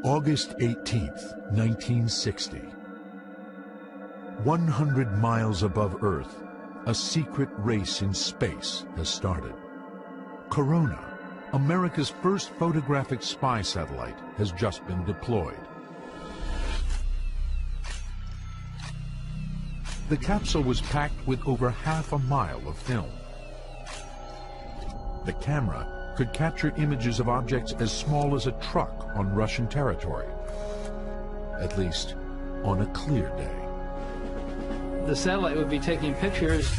August 18th, 1960. 100 miles above Earth, a secret race in space has started. Corona, America's first photographic spy satellite, has just been deployed. The capsule was packed with over half a mile of film. The camera could capture images of objects as small as a truck on Russian territory, at least on a clear day. The satellite would be taking pictures.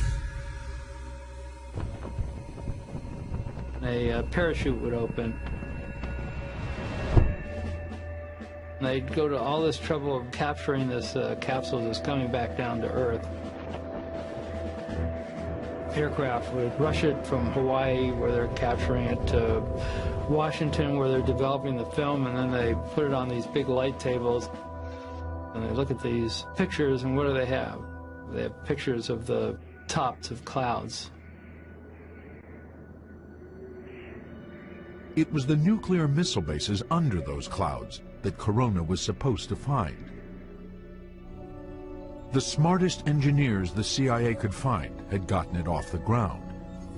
A parachute would open. They'd go to all this trouble of capturing this capsule that's coming back down to Earth. Aircraft would rush it from Hawaii, where they're capturing it, to Washington, where they're developing the film, and then they put it on these big light tables. And they look at these pictures, and what do they have? They have pictures of the tops of clouds. It was the nuclear missile bases under those clouds that Corona was supposed to find. The smartest engineers the CIA could find had gotten it off the ground.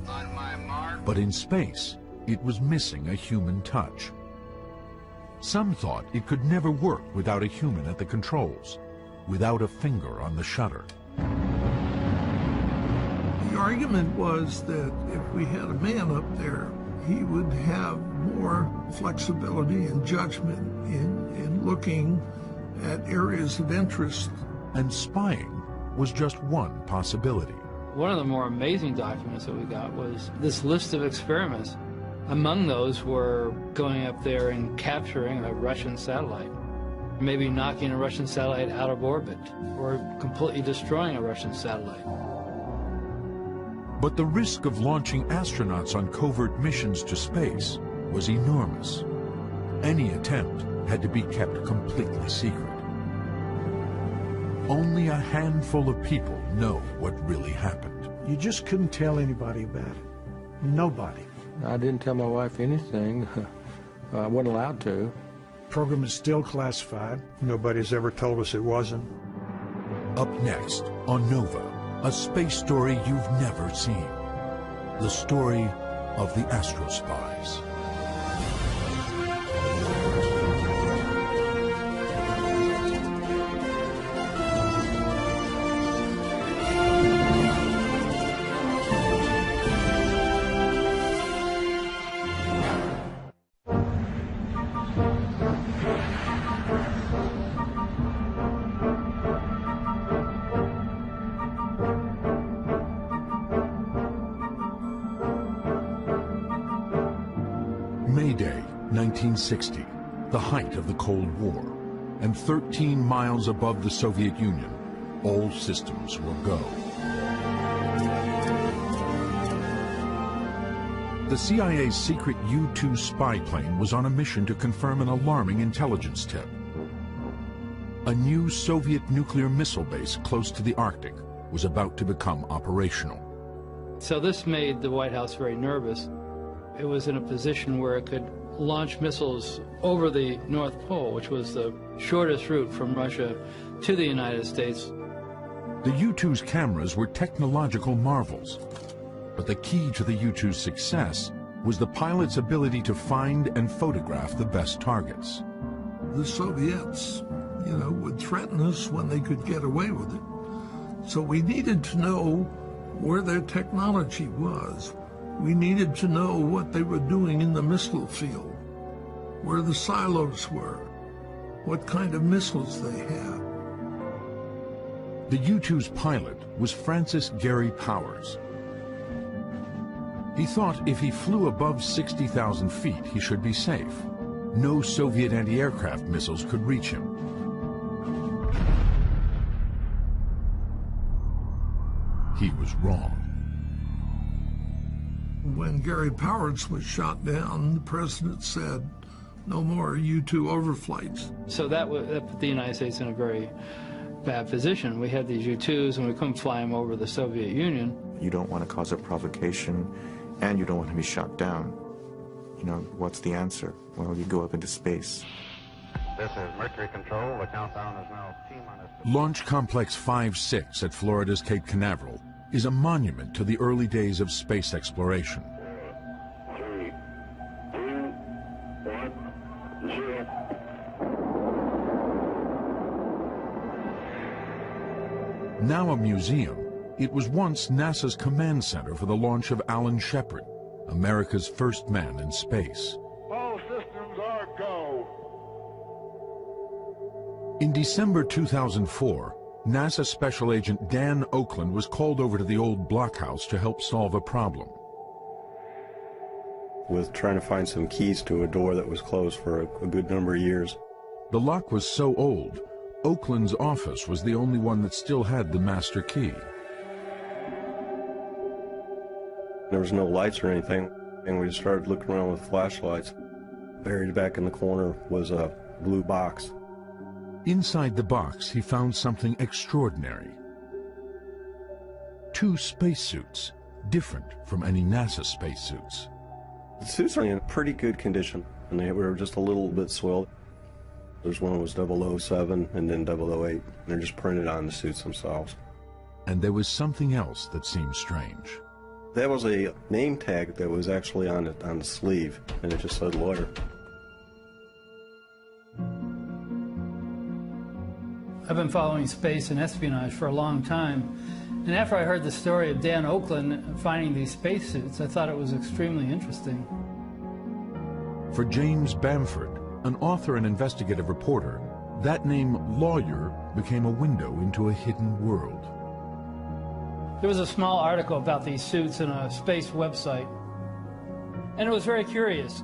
On my mark. But in space, it was missing a human touch. Some thought it could never work without a human at the controls, without a finger on the shutter. The argument was that if we had a man up there, he would have more flexibility and judgment in looking at areas of interest. And spying was just one possibility. One of the more amazing documents that we got was this list of experiments. Among those were going up there and capturing a Russian satellite, maybe knocking a Russian satellite out of orbit, or completely destroying a Russian satellite. But the risk of launching astronauts on covert missions to space was enormous. Any attempt had to be kept completely secret. Only a handful of people know what really happened. You just couldn't tell anybody about it. Nobody. I didn't tell my wife anything. I wasn't allowed to. Program is still classified. Nobody's ever told us it wasn't. Up next on Nova, a space story you've never seen. The story of the Astro Spies. May Day, 1960, the height of the Cold War, and 13 miles above the Soviet Union, all systems were go. The CIA's secret U-2 spy plane was on a mission to confirm an alarming intelligence tip. A new Soviet nuclear missile base close to the Arctic was about to become operational. So this made the White House very nervous. It was in a position where it could launch missiles over the North Pole, which was the shortest route from Russia to the United States. The U-2's cameras were technological marvels, but the key to the U-2's success was the pilot's ability to find and photograph the best targets. The Soviets, would threaten us when they could get away with it. So we needed to know where their technology was. We needed to know what they were doing in the missile field, where the silos were, what kind of missiles they had. The U-2's pilot was Francis Gary Powers. He thought if he flew above 60,000 feet, he should be safe. No Soviet anti-aircraft missiles could reach him. He was wrong. When Gary Powers was shot down, the president said, no more U-2 overflights. So that put the United States in a very bad position. We had these U-2s and we couldn't fly them over the Soviet Union. You don't want to cause a provocation and you don't want to be shot down. What's the answer? Well, you go up into space. This is Mercury Control. The countdown is now T minus. Launch Complex 5-6 at Florida's Cape Canaveral is a monument to the early days of space exploration. 3, 2, 1, 0. Now a museum, it was once NASA's command center for the launch of Alan Shepard, America's first man in space. All systems are go. In December 2004, NASA Special Agent Dan Oakland was called over to the old blockhouse to help solve a problem. With trying to find some keys to a door that was closed for a good number of years. The lock was so old, Oakland's office was the only one that still had the master key. There was no lights or anything, and we started looking around with flashlights. Buried back in the corner was a blue box. Inside the box, he found something extraordinary. 2 spacesuits, different from any NASA spacesuits. The suits are in pretty good condition, and they were just a little bit soiled. There's one that was 007 and then 008. They're just printed on the suits themselves. And there was something else that seemed strange. That was a name tag that was actually on the sleeve, and it just said lawyer. I've been following space and espionage for a long time, and after I heard the story of Dan Oakland finding these spacesuits, I thought it was extremely interesting. For James Bamford, an author and investigative reporter, that name lawyer became a window into a hidden world. There was a small article about these suits in a space website, and it was very curious,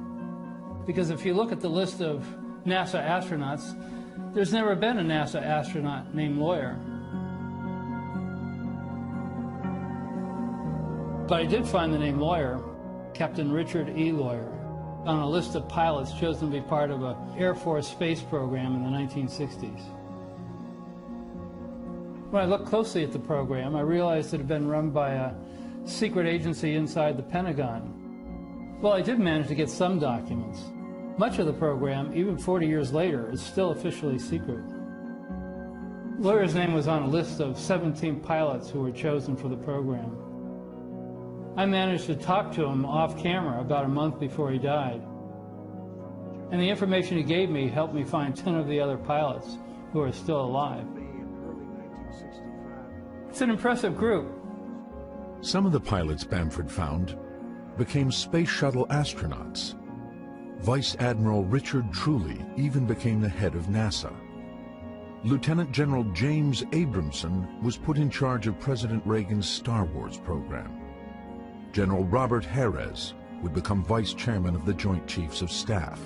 because if you look at the list of NASA astronauts, there's never been a NASA astronaut named Lawyer. But I did find the name Lawyer, Captain Richard E. Lawyer, on a list of pilots chosen to be part of an Air Force space program in the 1960s. When I looked closely at the program, I realized it had been run by a secret agency inside the Pentagon. Well, I did manage to get some documents. Much of the program, even 40 years later, is still officially secret. Lawyer's name was on a list of 17 pilots who were chosen for the program. I managed to talk to him off camera about a month before he died. And the information he gave me helped me find 10 of the other pilots who are still alive. It's an impressive group. Some of the pilots Bamford found became space shuttle astronauts. Vice Admiral Richard Truly even became the head of NASA. Lieutenant General James Abramson was put in charge of President Reagan's Star Wars program. General Robert Harris would become vice chairman of the Joint Chiefs of Staff.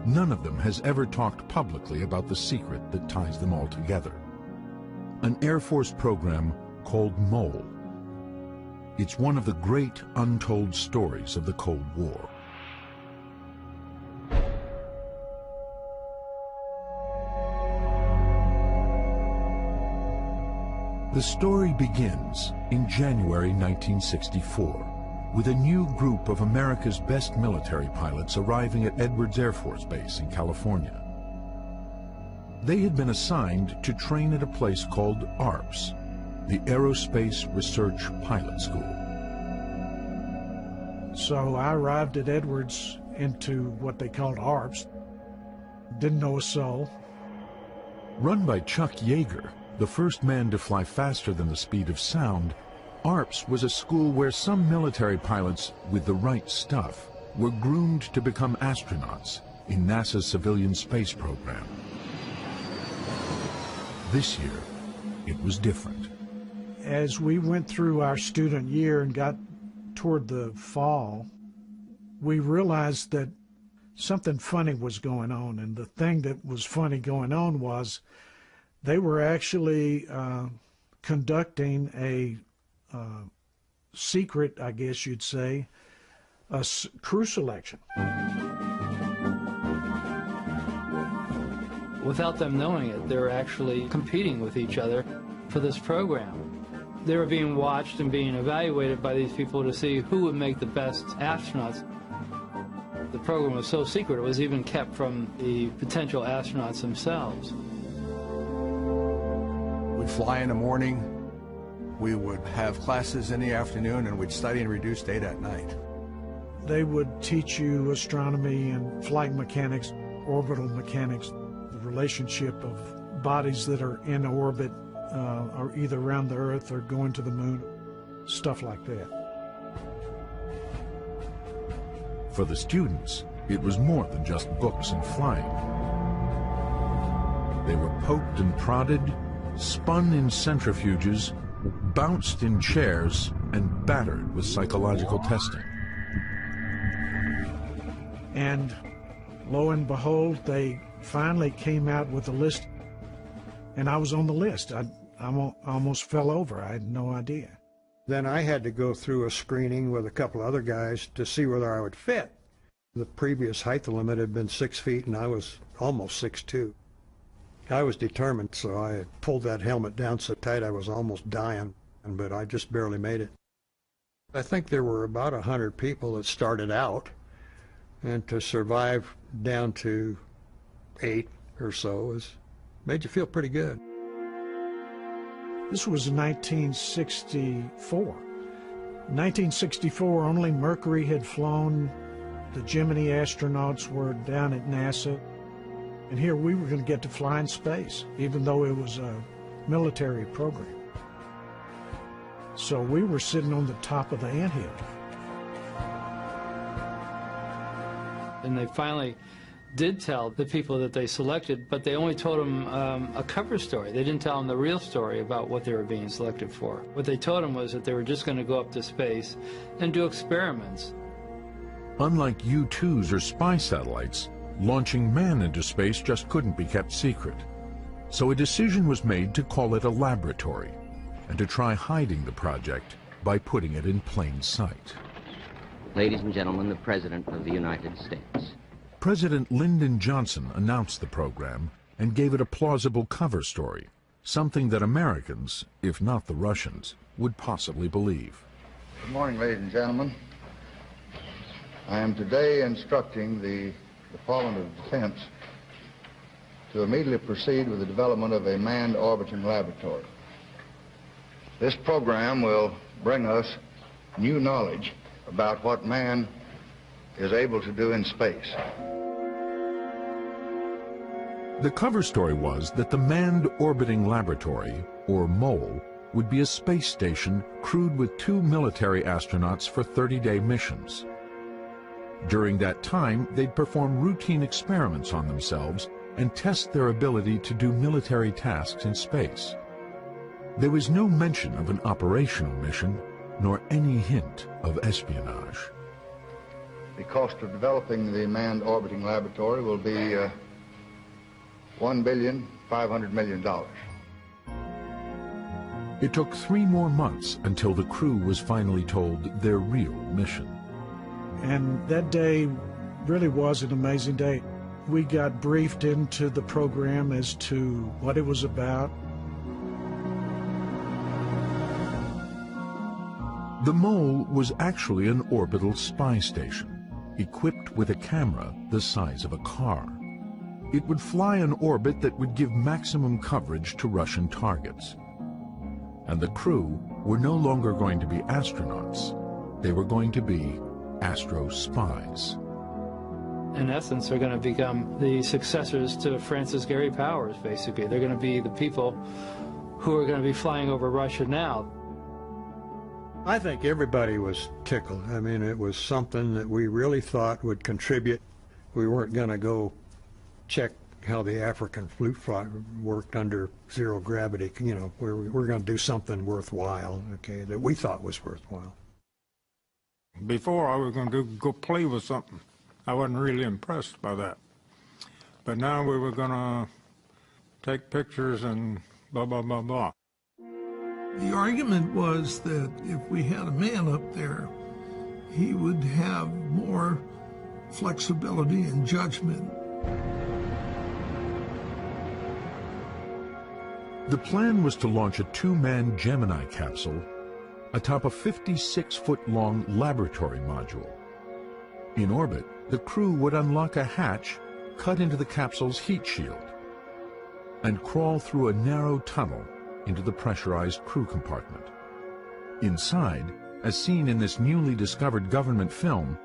None of them has ever talked publicly about the secret that ties them all together. An Air Force program called MOLE. It's one of the great untold stories of the Cold War. The story begins in January 1964 with a new group of America's best military pilots arriving at Edwards Air Force Base in California. They had been assigned to train at a place called ARPS, the Aerospace Research Pilot School. So I arrived at Edwards into what they called ARPS. Didn't know a soul. Run by Chuck Yeager, the first man to fly faster than the speed of sound, ARPS was a school where some military pilots with the right stuff were groomed to become astronauts in NASA's civilian space program. This year, it was different. As we went through our student year and got toward the fall, we realized that something funny was going on, and the thing that was funny going on was they were actually conducting a secret, I guess you'd say, a crew selection. Without them knowing it, they were actually competing with each other for this program. They were being watched and being evaluated by these people to see who would make the best astronauts. The program was so secret it was even kept from the potential astronauts themselves. We'd fly in the morning, we would have classes in the afternoon, and we'd study and reduce data at night. They would teach you astronomy and flight mechanics, orbital mechanics, the relationship of bodies that are in orbit, or either around the Earth or going to the moon, stuff like that. For the students, it was more than just books and flying. They were poked and prodded, spun in centrifuges, bounced in chairs, and battered with psychological testing. And lo and behold, they finally came out with a list, and I was on the list. I almost fell over. I had no idea. Then I had to go through a screening with a couple other guys to see whether I would fit. The previous height limit had been 6 feet, and I was almost 6'2". I was determined, so I had pulled that helmet down so tight I was almost dying, but I just barely made it. I think there were about 100 people that started out, and to survive down to 8 or so made you feel pretty good. This was 1964. 1964, only Mercury had flown. The Gemini astronauts were down at NASA. And here we were going to get to fly in space, even though it was a military program. So we were sitting on the top of the anthill. And they finally did tell the people that they selected, but they only told them a cover story. They didn't tell them the real story about what they were being selected for. What they told them was that they were just going to go up to space and do experiments. Unlike U-2s or spy satellites, launching man into space just couldn't be kept secret. So a decision was made to call it a laboratory and to try hiding the project by putting it in plain sight. Ladies and gentlemen, the President of the United States. President Lyndon Johnson announced the program and gave it a plausible cover story, something that Americans, if not the Russians, would possibly believe. Good morning, ladies and gentlemen. I am today instructing the Department of Defense to immediately proceed with the development of a manned orbiting laboratory. This program will bring us new knowledge about what man is able to do in space. The cover story was that the Manned Orbiting Laboratory, or MOLE, would be a space station crewed with 2 military astronauts for 30-day missions. During that time, they'd perform routine experiments on themselves and test their ability to do military tasks in space. There was no mention of an operational mission, nor any hint of espionage. The cost of developing the manned orbiting laboratory will be $1.5 billion. It took 3 more months until the crew was finally told their real mission. And that day really was an amazing day. We got briefed into the program as to what it was about. The MOLE was actually an orbital spy station, equipped with a camera the size of a car. It would fly an orbit that would give maximum coverage to Russian targets. And the crew were no longer going to be astronauts. They were going to be astro spies. In essence, they're going to become the successors to Francis Gary Powers, basically. They're going to be the people who are going to be flying over Russia now. I think everybody was tickled. I mean, it was something that we really thought would contribute. We weren't going to go check how the African flute fly worked under zero gravity. You know, we're going to do something worthwhile, okay, that we thought was worthwhile. Before, I was going to go play with something. I wasn't really impressed by that. But now we were going to take pictures and blah, blah, blah, blah. The argument was that if we had a man up there, he would have more flexibility and judgment. The plan was to launch a 2-man Gemini capsule atop a 56-foot-long laboratory module. In orbit, the crew would unlock a hatch cut into the capsule's heat shield and crawl through a narrow tunnel into the pressurized crew compartment. Inside, as seen in this newly discovered government film,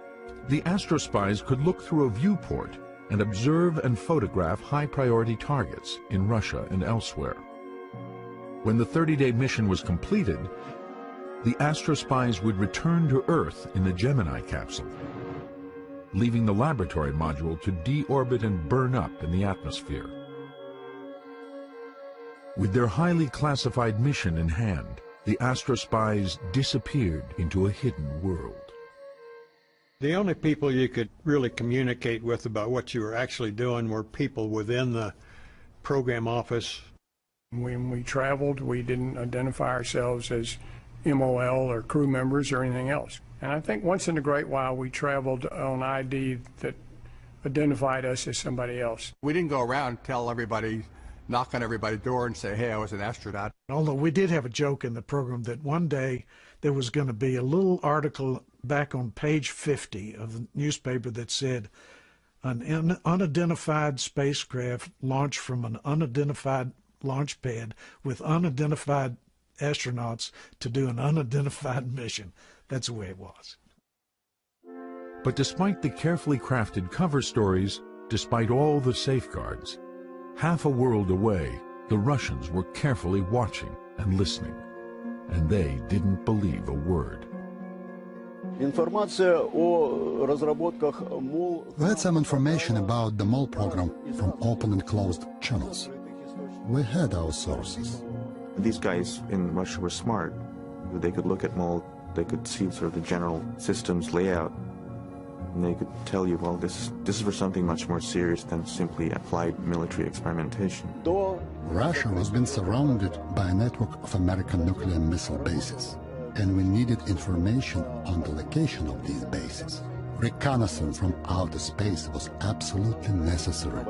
the astrospies could look through a viewport and observe and photograph high-priority targets in Russia and elsewhere. When the 30-day mission was completed, the astrospies would return to Earth in the Gemini capsule, leaving the laboratory module to deorbit and burn up in the atmosphere. With their highly classified mission in hand, the astrospies disappeared into a hidden world. The only people you could really communicate with about what you were actually doing were people within the program office. When we traveled, we didn't identify ourselves as MOL or crew members or anything else. And I think once in a great while we traveled on ID that identified us as somebody else. We didn't go around tell everybody, knock on everybody's door and say, hey, I was an astronaut. Although we did have a joke in the program that one day there was going to be a little article back on page 50 of the newspaper that said, an unidentified spacecraft launched from an unidentified launch pad with unidentified astronauts to do an unidentified mission. That's the way it was. But despite the carefully crafted cover stories, despite all the safeguards, half a world away, the Russians were carefully watching and listening, and they didn't believe a word. We had some information about the MOL program from open and closed channels. We had our sources. These guys in Russia were smart. They could look at MOL, they could see sort of the general systems layout, and they could tell you, well, this is for something much more serious than simply applied military experimentation. Russia was being surrounded by a network of American nuclear missile bases, and we needed information on the location of these bases. Reconnaissance from outer space was absolutely necessary.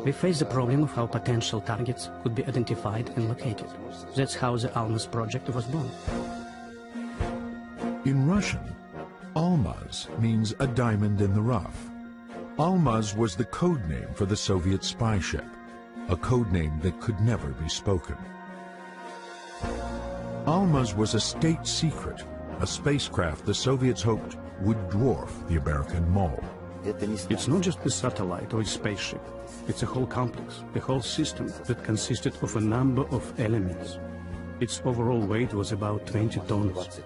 We faced the problem of how potential targets could be identified and located. That's how the Almaz project was born. In Russian, Almaz means a diamond in the rough. Almaz was the code name for the Soviet spy ship, a code name that could never be spoken. Almaz was a state secret, a spacecraft the Soviets hoped would dwarf the American MOL. It's not just a satellite or a spaceship. It's a whole complex, a whole system that consisted of a number of elements. Its overall weight was about 20 tons.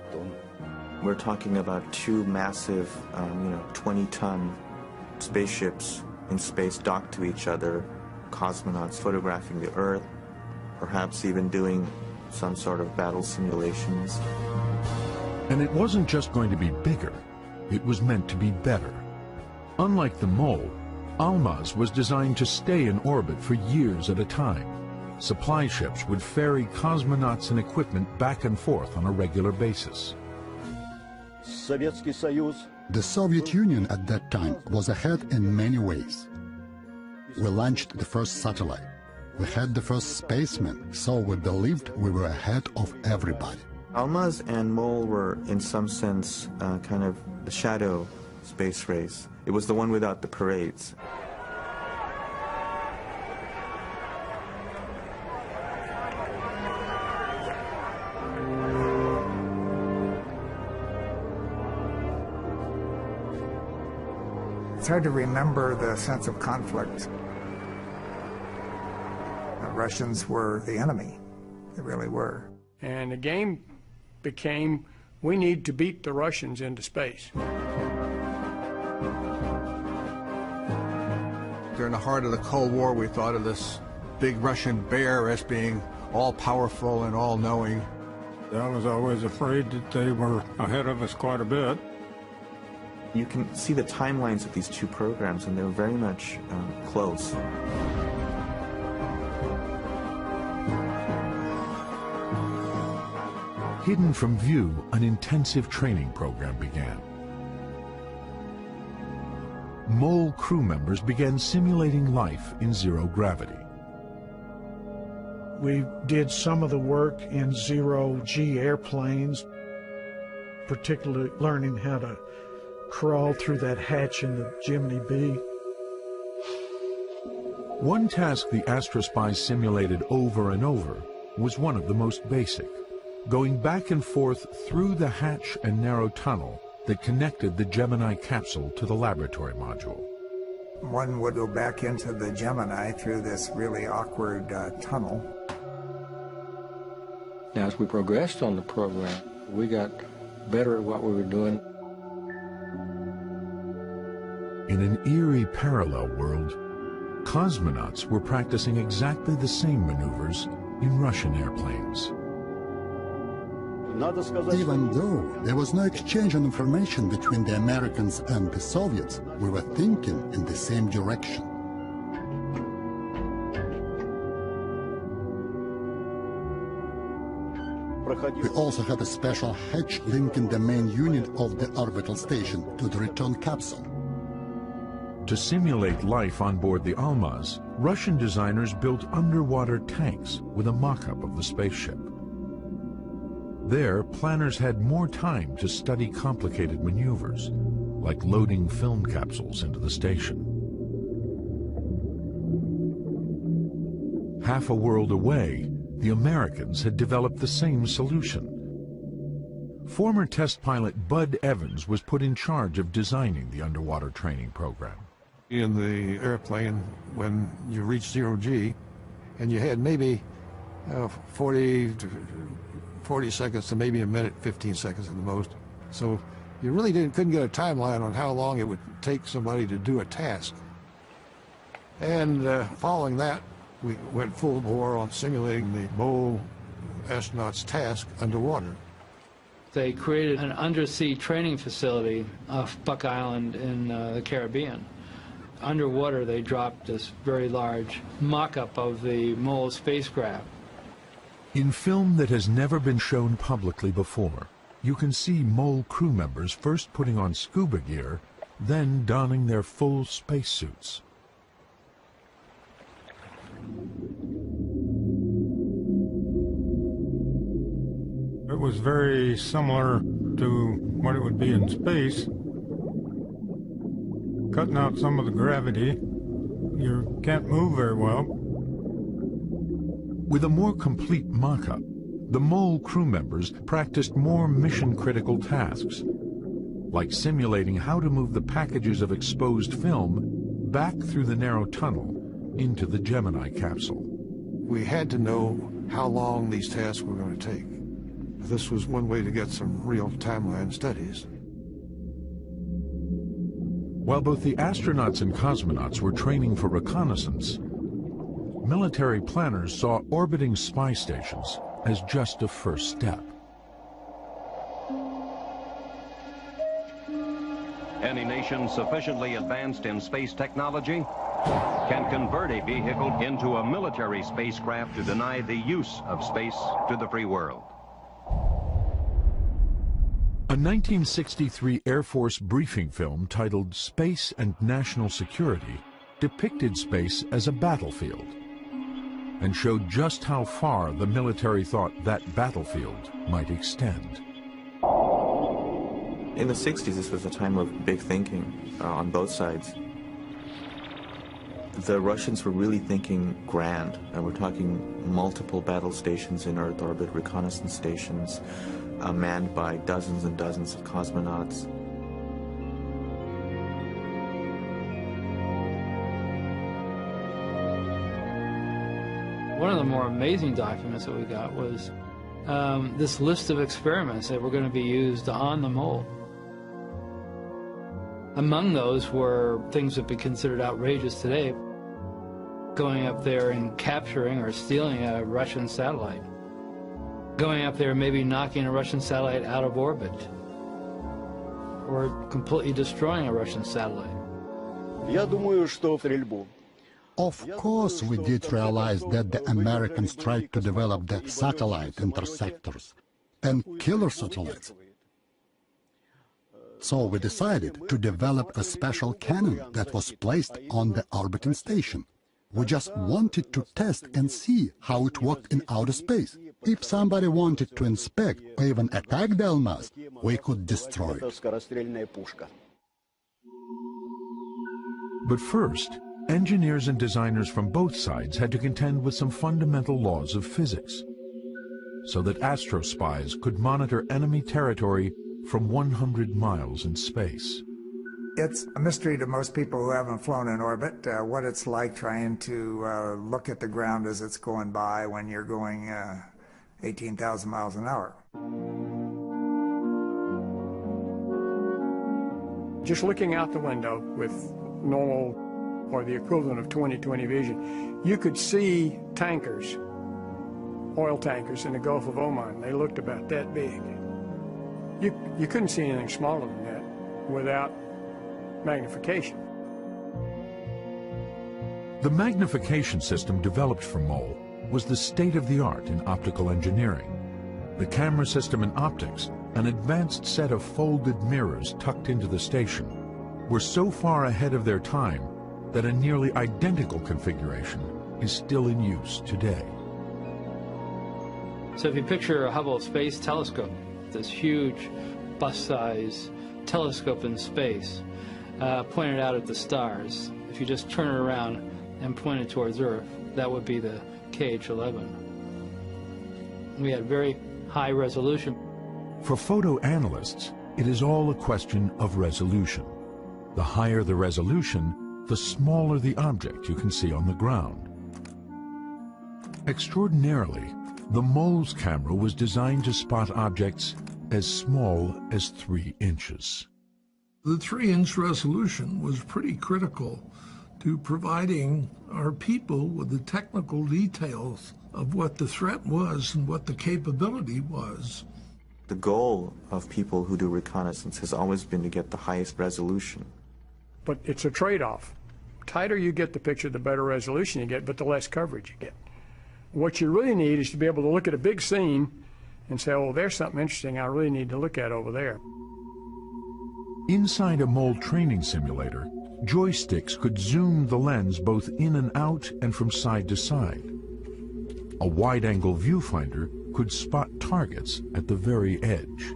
We're talking about two massive, 20-ton spaceships in space docked to each other, cosmonauts photographing the Earth, perhaps even doing some sort of battle simulations. And it wasn't just going to be bigger, it was meant to be better. Unlike the MOL, Almaz was designed to stay in orbit for years at a time. Supply ships would ferry cosmonauts and equipment back and forth on a regular basis. The Soviet Union at that time was ahead in many ways. We launched the first satellite. We had the first spaceman, so we believed we were ahead of everybody. Almaz and MOL were, in some sense, kind of the shadow space race. It was the one without the parades. It's hard to remember the sense of conflict. The Russians were the enemy. They really were. And the game became, we need to beat the Russians into space. During the heart of the Cold War, we thought of this big Russian bear as being all-powerful and all-knowing. I was always afraid that they were ahead of us quite a bit. You can see the timelines of these two programs, and they're very much close. Hidden from view, an intensive training program began. MOL crew members began simulating life in zero gravity. We did some of the work in zero-G airplanes, particularly learning how to crawl through that hatch in the Gemini B. One task the AstroSpy simulated over and over was one of the most basic, going back and forth through the hatch and narrow tunnel that connected the Gemini capsule to the laboratory module. One would go back into the Gemini through this really awkward tunnel. As we progressed on the program, we got better at what we were doing. In an eerie parallel world, cosmonauts were practicing exactly the same maneuvers in Russian airplanes. Even though there was no exchange of information between the Americans and the Soviets, we were thinking in the same direction. We also had a special hatch linking the main unit of the orbital station to the return capsule. To simulate life on board the Almaz, Russian designers built underwater tanks with a mock-up of the spaceship. There, planners had more time to study complicated maneuvers, like loading film capsules into the station. Half a world away, the Americans had developed the same solution. Former test pilot Bud Evans was put in charge of designing the underwater training program. In the airplane, when you reached 0G, and you had maybe 40 seconds to maybe a minute, 15 seconds at the most. So you really couldn't get a timeline on how long it would take somebody to do a task. And following that, we went full bore on simulating the MOL astronauts' task underwater. They created an undersea training facility off Buck Island in the Caribbean. Underwater, they dropped this very large mock-up of the MOL spacecraft. In film that has never been shown publicly before, you can see MOL crew members first putting on scuba gear, then donning their full spacesuits. It was very similar to what it would be in space. Cutting out some of the gravity, you can't move very well. With a more complete mock-up, the MOL crew members practiced more mission-critical tasks, like simulating how to move the packages of exposed film back through the narrow tunnel into the Gemini capsule. We had to know how long these tasks were going to take. This was one way to get some real timeline studies. While both the astronauts and cosmonauts were training for reconnaissance, military planners saw orbiting spy stations as just a first step. Any nation sufficiently advanced in space technology can convert a vehicle into a military spacecraft to deny the use of space to the free world. A 1963 Air Force briefing film titled Space and National Security depicted space as a battlefield and showed just how far the military thought that battlefield might extend. In the 60s, this was a time of big thinking on both sides. The Russians were really thinking grand, and we're talking multiple battle stations in Earth orbit, reconnaissance stations, manned by dozens and dozens of cosmonauts. One of the more amazing documents that we got was this list of experiments that were going to be used on the MOL. Among those were things that would be considered outrageous today. Going up there and capturing or stealing a Russian satellite. Going up there and maybe knocking a Russian satellite out of orbit. Or completely destroying a Russian satellite. Of course we did realize that the Americans tried to develop the satellite interceptors and killer satellites. So we decided to develop a special cannon that was placed on the orbiting station. We just wanted to test and see how it worked in outer space. If somebody wanted to inspect or even attack the Almaz, we could destroy it. But first, engineers and designers from both sides had to contend with some fundamental laws of physics, so that astrospies could monitor enemy territory from 100 miles in space. It's a mystery to most people who haven't flown in orbit, what it's like trying to look at the ground as it's going by when you're going 18,000 miles an hour. Just looking out the window with normal or the equivalent of 20/20 vision, you could see tankers, oil tankers in the Gulf of Oman. They looked about that big. You couldn't see anything smaller than that without magnification. The magnification system developed for MOL was the state-of-the-art in optical engineering. The camera system and optics, an advanced set of folded mirrors tucked into the station, were so far ahead of their time that a nearly identical configuration is still in use today. So if you picture a Hubble Space Telescope, this huge bus-size telescope in space, pointed out at the stars, if you just turn it around and point it towards Earth, that would be the KH-11. We had very high resolution. For photo analysts, it is all a question of resolution. The higher the resolution, the smaller the object you can see on the ground. Extraordinarily, the MOL's camera was designed to spot objects as small as 3 inches. The 3-inch resolution was pretty critical to providing our people with the technical details of what the threat was and what the capability was. The goal of people who do reconnaissance has always been to get the highest resolution. But it's a trade-off. Tighter you get the picture, the better resolution you get, but the less coverage you get. What you really need is to be able to look at a big scene and say, oh, there's something interesting I really need to look at over there. Inside a MOL training simulator, joysticks could zoom the lens both in and out and from side to side. A wide-angle viewfinder could spot targets at the very edge.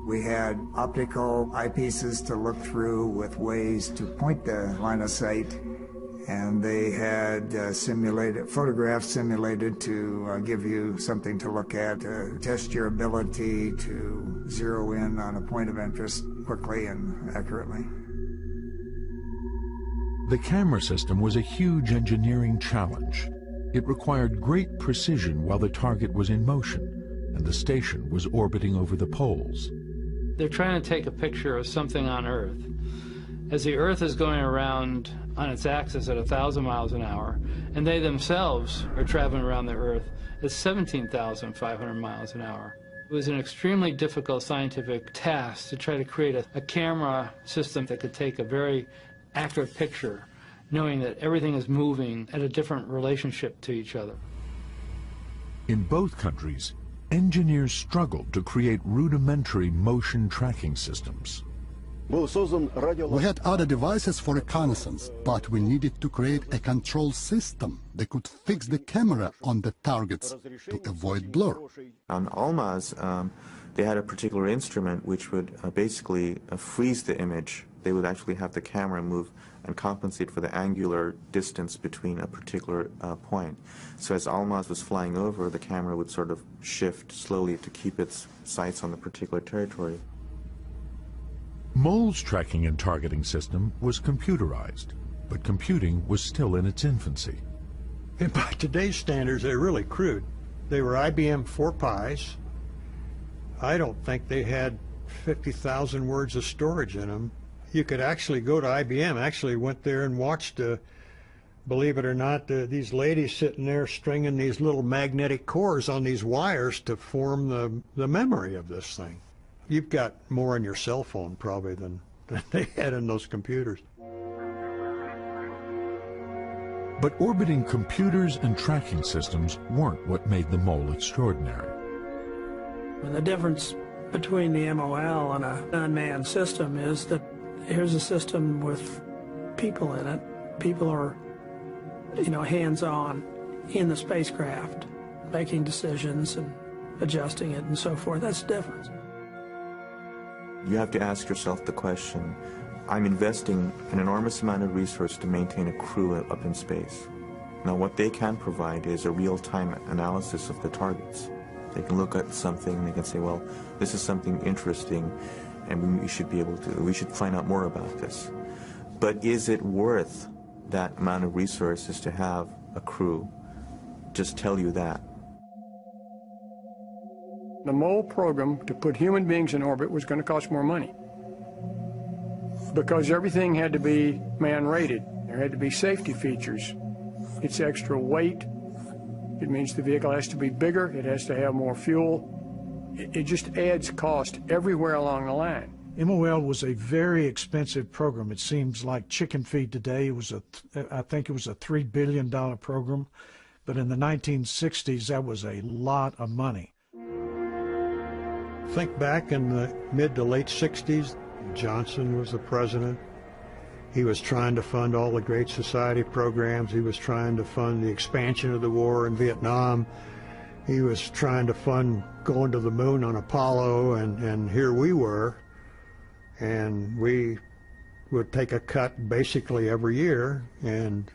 We had optical eyepieces to look through with ways to point the line of sight, and they had photographs simulated to give you something to look at, to test your ability to zero in on a point of interest quickly and accurately. The camera system was a huge engineering challenge. It required great precision while the target was in motion and the station was orbiting over the poles. They're trying to take a picture of something on Earth. As the Earth is going around on its axis at 1,000 miles an hour, and they themselves are traveling around the Earth at 17,500 miles an hour. It was an extremely difficult scientific task to try to create a camera system that could take a very accurate picture, knowing that everything is moving at a different relationship to each other. In both countries, engineers struggled to create rudimentary motion tracking systems. We had other devices for reconnaissance, but we needed to create a control system that could fix the camera on the targets to avoid blur. On Almaz, they had a particular instrument which would basically freeze the image. They would actually have the camera move and compensate for the angular distance between a particular point. So as Almaz was flying over, the camera would sort of shift slowly to keep its sights on the particular territory. MOL's tracking and targeting system was computerized, but computing was still in its infancy. And by today's standards, they're really crude. They were IBM 4Pis. I don't think they had 50,000 words of storage in them. You could actually go to IBM, actually went there and watched, believe it or not, these ladies sitting there stringing these little magnetic cores on these wires to form the memory of this thing. You've got more on your cell phone probably than they had in those computers. But orbiting computers and tracking systems weren't what made the MOL extraordinary. The difference between the MOL and an unmanned system is that here's a system with people in it. People are, hands-on in the spacecraft, making decisions and adjusting it and so forth. That's the difference. You have to ask yourself the question, I'm investing an enormous amount of resource to maintain a crew up in space. Now, what they can provide is a real-time analysis of the targets. They can look at something and they can say, well, this is something interesting and we should find out more about this. But is it worth that amount of resources to have a crew just tell you that? The MOLE program to put human beings in orbit was going to cost more money because everything had to be man-rated. There had to be safety features. It's extra weight. It means the vehicle has to be bigger. It has to have more fuel. It just adds cost everywhere along the line. MOL was a very expensive program. It seems like chicken feed today. It was I think it was a $3 billion program, but in the 1960s, that was a lot of money. Think back in the mid to late 60s, Johnson was the president. He was trying to fund all the Great Society programs. He was trying to fund the expansion of the war in Vietnam. He was trying to fund going to the moon on Apollo, and here we were. And we would take a cut basically every year, and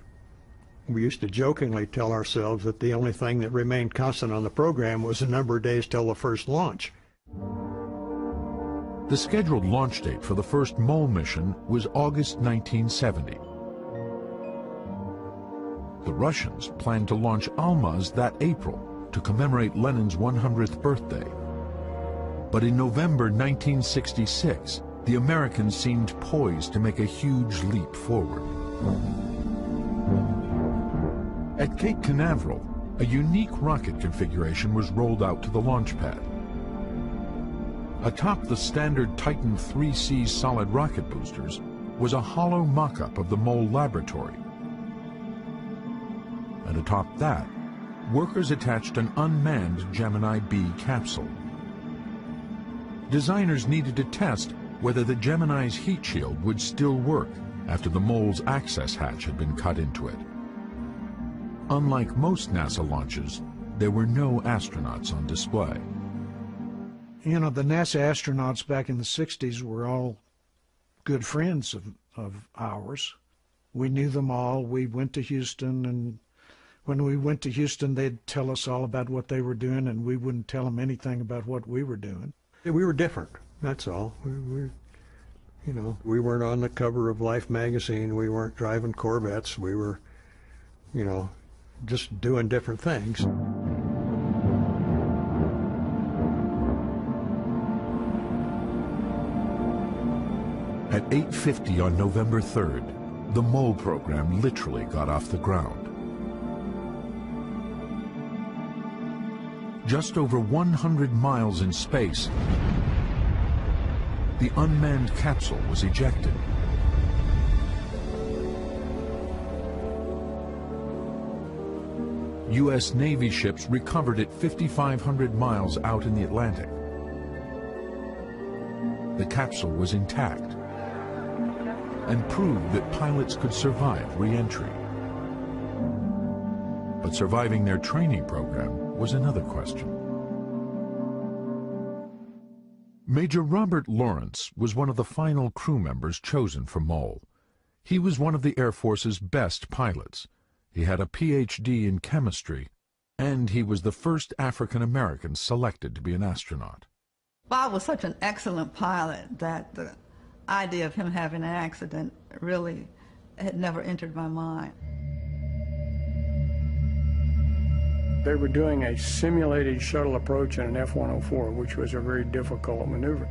we used to jokingly tell ourselves that the only thing that remained constant on the program was the number of days till the first launch. The scheduled launch date for the first MOLE mission was August 1970. The Russians planned to launch Almaz that April to commemorate Lenin's 100th birthday. But in November 1966, the Americans seemed poised to make a huge leap forward. At Cape Canaveral, a unique rocket configuration was rolled out to the launch pad. Atop the standard Titan 3C solid rocket boosters was a hollow mock-up of the MOLE laboratory. And atop that, workers attached an unmanned Gemini B capsule. Designers needed to test whether the Gemini's heat shield would still work after the MOLE's access hatch had been cut into it. Unlike most NASA launches, there were no astronauts on display. You know, the NASA astronauts back in the 60s were all good friends of ours. We knew them all. We went to Houston, and when we went to Houston, they'd tell us all about what they were doing, and we wouldn't tell them anything about what we were doing. We were different, that's all. We weren't on the cover of Life magazine. We weren't driving Corvettes. We were, just doing different things. At 8:50 on November 3rd, the MOLE program literally got off the ground. Just over 100 miles in space, the unmanned capsule was ejected. U.S. Navy ships recovered it 5,500 miles out in the Atlantic. The capsule was intact and proved that pilots could survive re-entry. But surviving their training program was another question. Major Robert Lawrence was one of the final crew members chosen for MOLE. He was one of the Air Force's best pilots. He had a Ph.D. in chemistry, and he was the first African-American selected to be an astronaut. Bob was such an excellent pilot that the idea of him having an accident really had never entered my mind. They were doing a simulated shuttle approach in an F-104, which was a very difficult maneuver.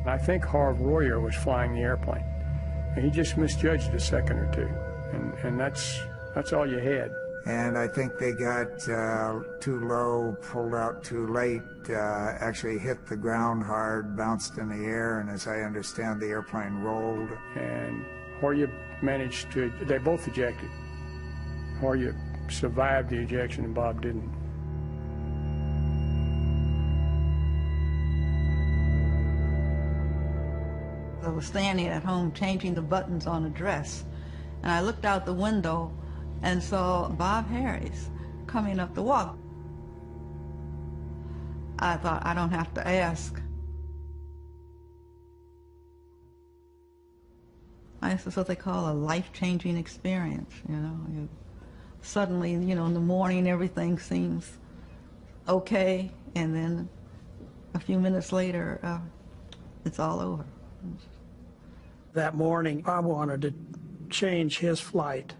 And I think Harv Royer was flying the airplane. And he just misjudged a second or two, and that's all you had. And I think they got too low, pulled out too late, actually hit the ground hard, bounced in the air, and as I understand, the airplane rolled. And Royer managed to, they both ejected. Royer survived the ejection and Bob didn't. I was standing at home changing the buttons on a dress, and I looked out the window and saw Bob Harris coming up the walk. I thought, I don't have to ask. This is what they call a life-changing experience, you know. Suddenly, you know, in the morning everything seems okay, and then a few minutes later, it's all over. That morning, Bob wanted to change his flight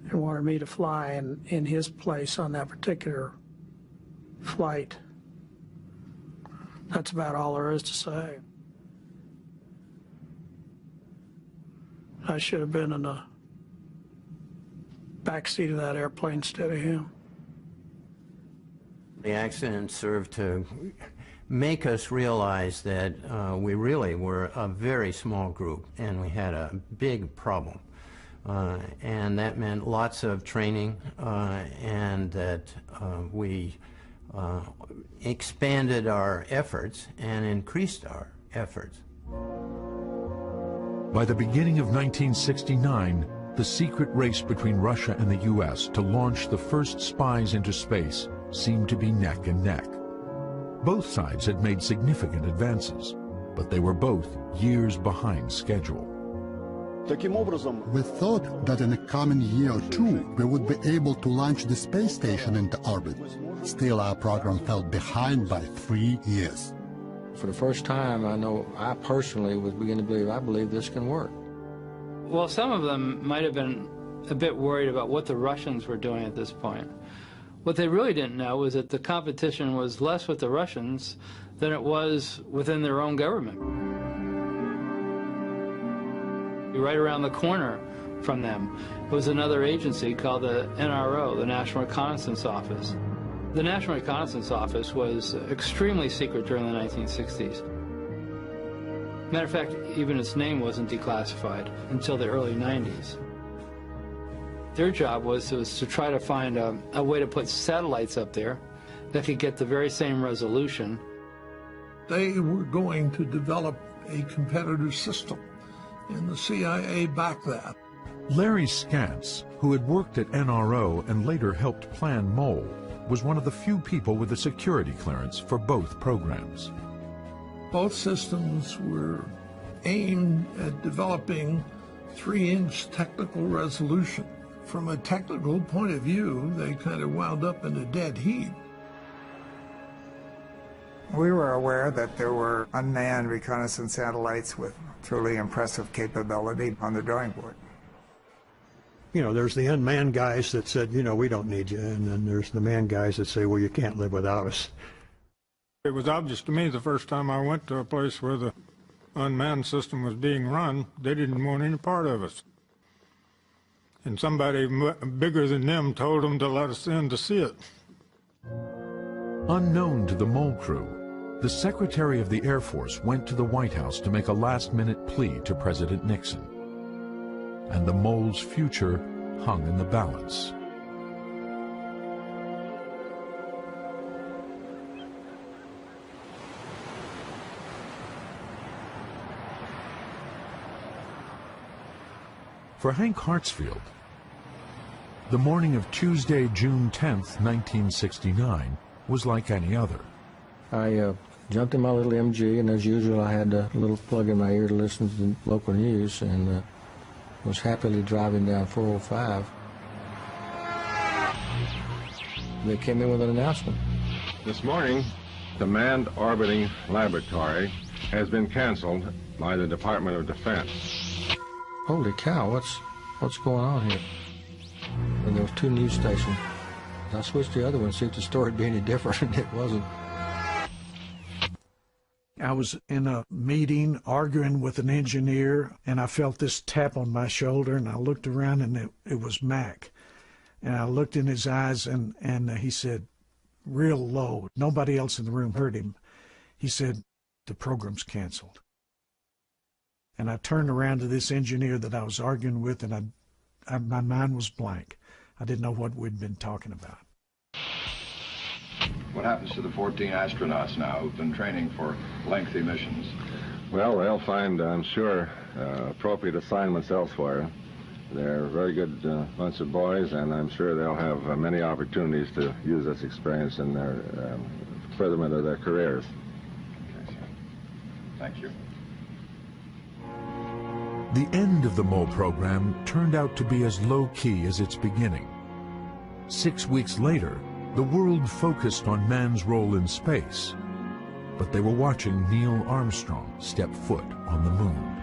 and wanted me to fly in his place on that particular flight. That's about all there is to say. I should have been in the back seat of that airplane instead of him. The accident served to make us realize that we really were a very small group and we had a big problem. And that meant lots of training and that we expanded our efforts and increased our efforts. By the beginning of 1969, the secret race between Russia and the U.S. to launch the first spies into space seemed to be neck and neck. Both sides had made significant advances, but they were both years behind schedule. We thought that in a coming year or two we would be able to launch the space station into orbit. Still, our program fell behind by 3 years. For the first time, I personally was beginning to believe, I believe this can work. Well, some of them might have been a bit worried about what the Russians were doing at this point. What they really didn't know was that the competition was less with the Russians than it was within their own government. Right around the corner from them was another agency called the NRO, the National Reconnaissance Office. The National Reconnaissance Office was extremely secret during the 1960s. Matter of fact, even its name wasn't declassified until the early 90s. Their job was to try to find a way to put satellites up there that could get the very same resolution. They were going to develop a competitive system, and the CIA backed that. Larry Skantz, who had worked at NRO and later helped plan MOLE, was one of the few people with a security clearance for both programs. Both systems were aimed at developing 3-inch technical resolution. From a technical point of view, they kind of wound up in a dead heat. We were aware that there were unmanned reconnaissance satellites with truly impressive capability on the drawing board. You know, there's the unmanned guys that said, you know, we don't need you, and then there's the manned guys that say, well, you can't live without us. It was obvious to me the first time I went to a place where the unmanned system was being run, they didn't want any part of us. And somebody bigger than them told them to let us in to see it. Unknown to the MOLE crew, the Secretary of the Air Force went to the White House to make a last-minute plea to President Nixon. And the MOLE's future hung in the balance. For Hank Hartsfield, the morning of Tuesday, June 10th, 1969, was like any other. I jumped in my little MG, and as usual, I had a little plug in my ear to listen to the local news, and was happily driving down 405. They came in with an announcement. This morning, the Manned Orbiting Laboratory has been canceled by the Department of Defense. Holy cow, what's going on here? And there was 2 news stations. I switched to the other one to see if the story would be any different, and it wasn't. I was in a meeting arguing with an engineer, and I felt this tap on my shoulder, and I looked around, and it was Mac. And I looked in his eyes, and he said, real low, nobody else in the room heard him, he said, the program's canceled. And I turned around to this engineer that I was arguing with, and my mind was blank. I didn't know what we'd been talking about. What happens to the 14 astronauts now who've been training for lengthy missions? Well, they'll find, I'm sure, appropriate assignments elsewhere. They're a very good bunch of boys, and I'm sure they'll have many opportunities to use this experience in their furtherment of their careers. Okay, sir. Thank you. The end of the MOL program turned out to be as low-key as its beginning. 6 weeks later, the world focused on man's role in space, but they were watching Neil Armstrong step foot on the moon.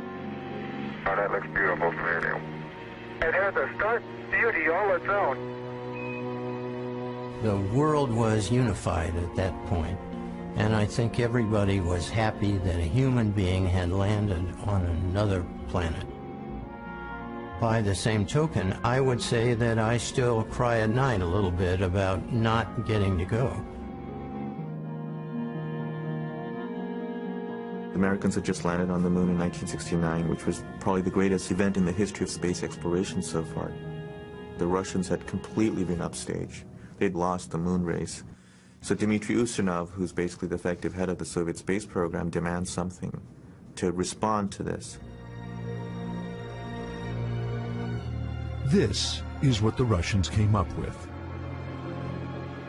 Oh, that looks beautiful from here. It has a stark beauty all its own. The world was unified at that point, and I think everybody was happy that a human being had landed on another planet. By the same token, I would say that I still cry at night a little bit about not getting to go. The Americans had just landed on the moon in 1969, which was probably the greatest event in the history of space exploration so far. The Russians had completely been upstaged. They'd lost the moon race. So Dmitry Ustinov, who's basically the effective head of the Soviet space program, demands something to respond to this. This is what the Russians came up with.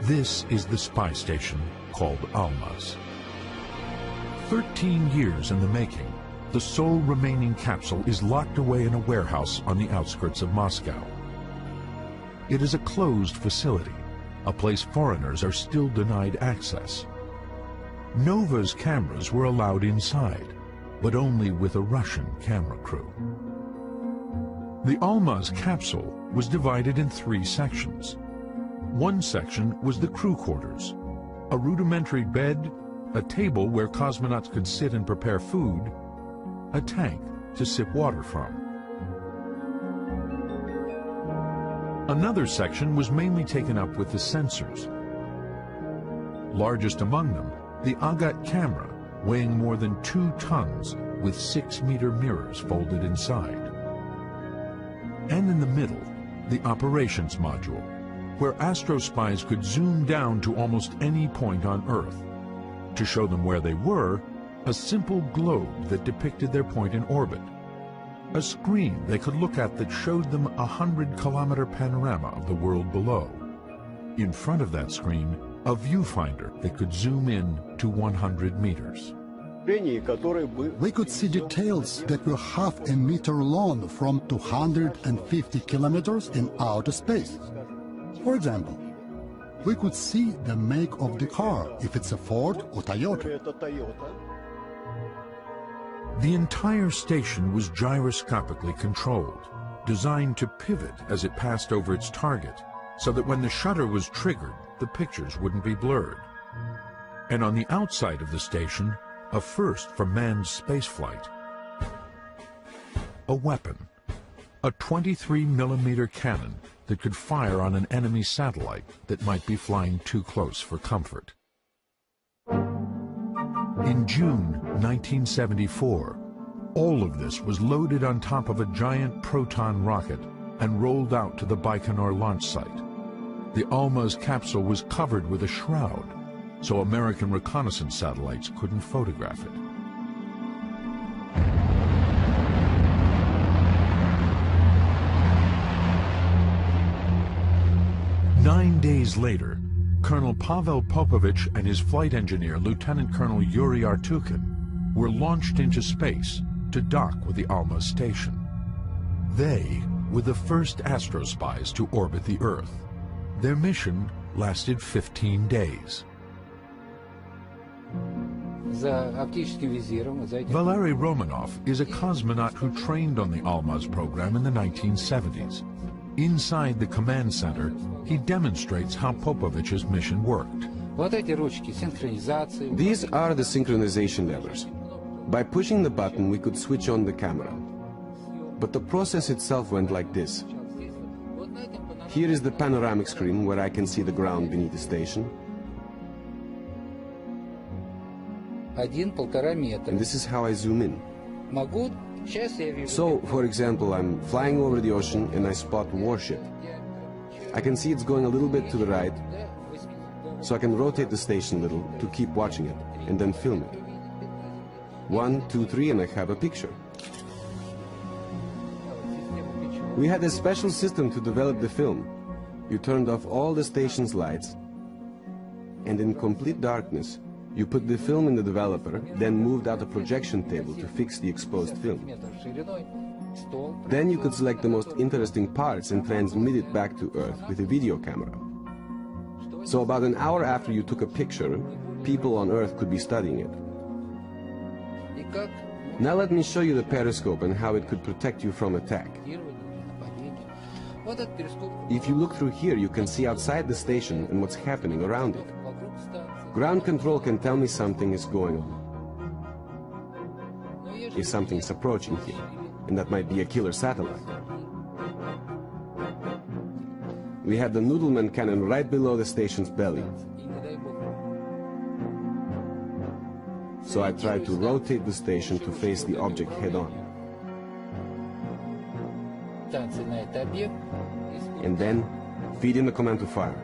This is the spy station called Almaz. 13 years in the making, the sole remaining capsule is locked away in a warehouse on the outskirts of Moscow. It is a closed facility, a place foreigners are still denied access. Nova's cameras were allowed inside, but only with a Russian camera crew. The Almaz capsule was divided in 3 sections. One section was the crew quarters, a rudimentary bed, a table where cosmonauts could sit and prepare food, a tank to sip water from. Another section was mainly taken up with the sensors. Largest among them, the Agat camera, weighing more than 2 tons, with 6-meter mirrors folded inside. And in the middle, the operations module, where astrospies could zoom down to almost any point on Earth. To show them where they were, a simple globe that depicted their point in orbit. A screen they could look at that showed them a 100-kilometer panorama of the world below. In front of that screen, a viewfinder that could zoom in to 100 meters. We could see details that were half a meter long from 250 kilometers in outer space. For example, we could see the make of the car, if it's a Ford or Toyota. The entire station was gyroscopically controlled, designed to pivot as it passed over its target, so that when the shutter was triggered, the pictures wouldn't be blurred. And on the outside of the station, a first for manned spaceflight. A weapon, a 23-millimeter cannon that could fire on an enemy satellite that might be flying too close for comfort. In June 1974, all of this was loaded on top of a giant Proton rocket and rolled out to the Baikonur launch site. The Almaz capsule was covered with a shroud, so American reconnaissance satellites couldn't photograph it. Nine days later, Colonel Pavel Popovich and his flight engineer, Lieutenant Colonel Yuri Artukin, were launched into space to dock with the Almaz station. They were the first astrospies to orbit the Earth. Their mission lasted 15 days. Valery Romanov is a cosmonaut who trained on the Almaz program in the 1970s. Inside the command center, he demonstrates how Popovich's mission worked. These are the synchronization levers. By pushing the button, we could switch on the camera. But the process itself went like this. Here is the panoramic screen where I can see the ground beneath the station. And this is how I zoom in. So, for example, I'm flying over the ocean and I spot a warship. I can see it's going a little bit to the right, so I can rotate the station a little to keep watching it and then film it. 1, 2, 3, and I have a picture. We had a special system to develop the film. You turned off all the station's lights, and in complete darkness, you put the film in the developer, then moved out a projection table to fix the exposed film. Then you could select the most interesting parts and transmit it back to Earth with a video camera. So about an hour after you took a picture, people on Earth could be studying it. Now let me show you the periscope and how it could protect you from attack. If you look through here, you can see outside the station and what's happening around it. Ground control can tell me something is going on. If something's approaching here, and that might be a killer satellite. We have the Noodleman cannon right below the station's belly. So I tried to rotate the station to face the object head-on. And then, feed in the command to fire.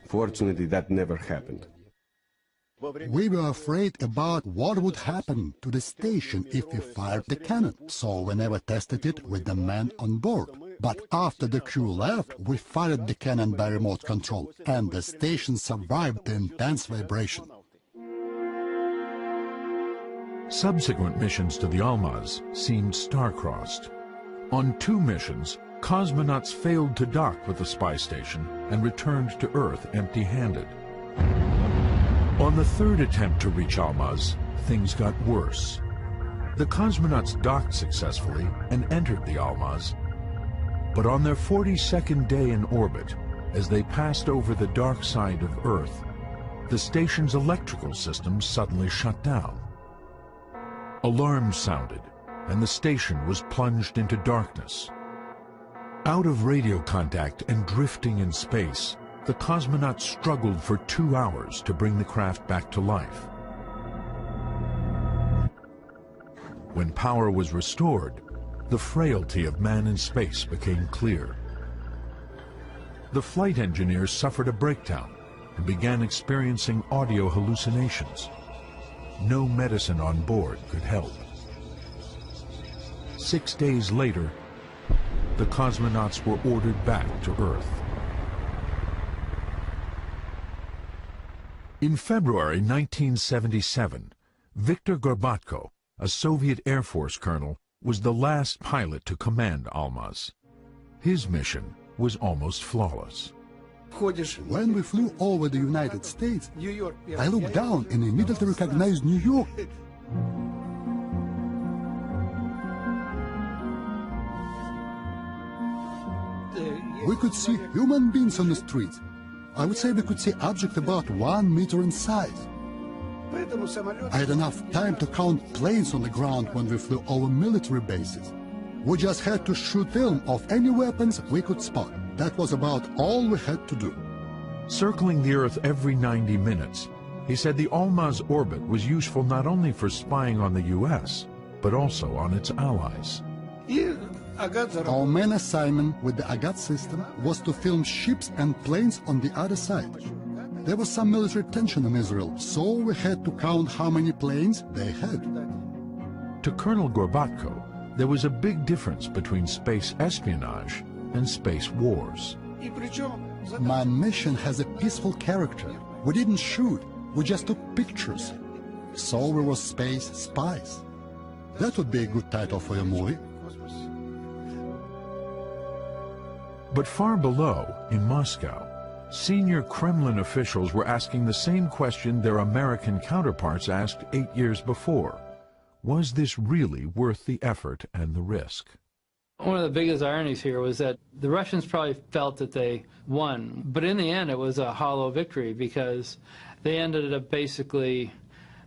Fortunately, that never happened. We were afraid about what would happen to the station if we fired the cannon, so we never tested it with the men on board. But after the crew left, we fired the cannon by remote control, and the station survived the intense vibration. Subsequent missions to the Almaz seemed star-crossed. On 2 missions, cosmonauts failed to dock with the spy station and returned to Earth empty-handed. On the 3rd attempt to reach Almaz, things got worse. The cosmonauts docked successfully and entered the Almaz. But on their 42nd day in orbit, as they passed over the dark side of Earth, the station's electrical system suddenly shut down. Alarms sounded, and the station was plunged into darkness. Out of radio contact and drifting in space, the cosmonauts struggled for 2 hours to bring the craft back to life. When power was restored, the frailty of man in space became clear. The flight engineers suffered a breakdown and began experiencing audio hallucinations. No medicine on board could help. 6 days later, the cosmonauts were ordered back to Earth. In February 1977, Viktor Gorbatko, a Soviet Air Force colonel, was the last pilot to command Almaz. His mission was almost flawless. When we flew over the United States, I looked down and immediately recognized New York. We could see human beings on the streets. I would say we could see objects about 1 meter in size. I had enough time to count planes on the ground when we flew over military bases. We just had to shoot film of any weapons we could spot. That was about all we had to do. Circling the Earth every 90 minutes, he said the Almaz orbit was useful not only for spying on the U.S., but also on its allies. Our main assignment with the Agat system was to film ships and planes on the other side. There was some military tension in Israel, so we had to count how many planes they had. To Colonel Gorbatko, there was a big difference between space espionage and space wars. My mission has a peaceful character. We didn't shoot, we just took pictures. So we were space spies. That would be a good title for a movie. But far below, in Moscow, senior Kremlin officials were asking the same question their American counterparts asked 8 years before. Was this really worth the effort and the risk? One of the biggest ironies here was that the Russians probably felt that they won, but in the end it was a hollow victory because they ended up basically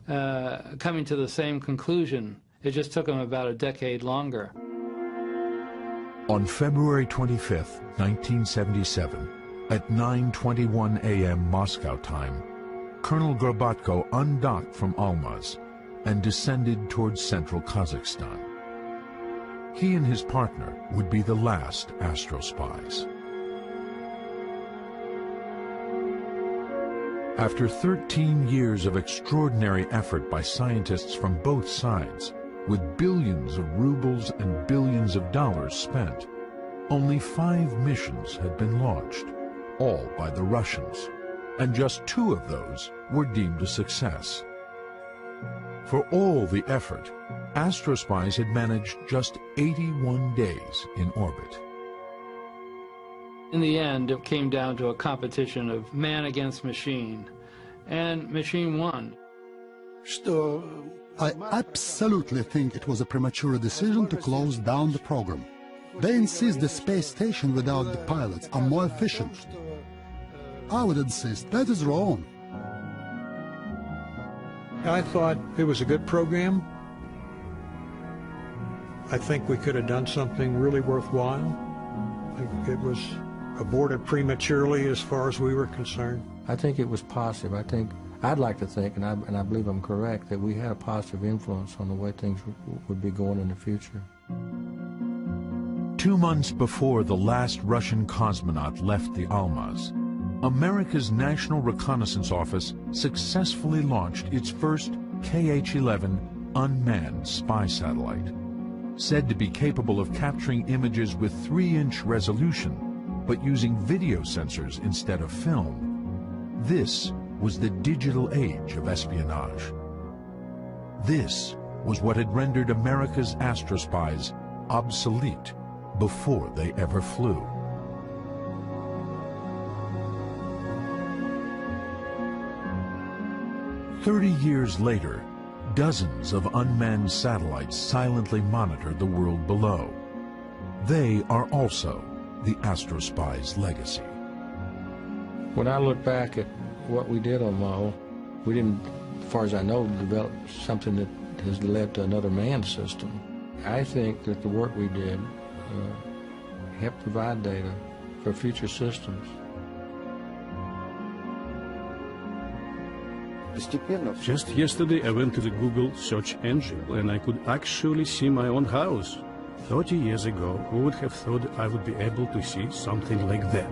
coming to the same conclusion. It just took them about a decade longer. On February 25, 1977, at 9:21 a.m. Moscow time, Colonel Gorbatko undocked from Almaz and descended towards central Kazakhstan. He and his partner would be the last astro spies. After 13 years of extraordinary effort by scientists from both sides, with billions of rubles and billions of dollars spent, only 5 missions had been launched, all by the Russians, and just 2 of those were deemed a success. For all the effort, Astrospies had managed just 81 days in orbit. In the end, it came down to a competition of man against machine, and machine won. I absolutely think it was a premature decision to close down the program. They insist the space station without the pilots are more efficient. I would insist that is wrong. I thought it was a good program. I think we could have done something really worthwhile. It was aborted prematurely as far as we were concerned. I think it was positive. I'd like to think, and I believe I'm correct, that we had a positive influence on the way things would be going in the future. 2 months before the last Russian cosmonaut left the Almaz, America's National Reconnaissance Office successfully launched its first KH-11 unmanned spy satellite. Said to be capable of capturing images with 3-inch resolution, but using video sensors instead of film. This was the digital age of espionage. This was what had rendered America's astrospies obsolete before they ever flew. "30 years later, dozens of unmanned satellites silently monitor the world below. They are also the Astrospies' legacy. When I look back at what we did on MAO, we didn't, as far as I know, develop something that has led to another manned system. I think that the work we did helped provide data for future systems. Just yesterday I went to the Google search engine and I could actually see my own house. 30 years ago, who would have thought I would be able to see something like that?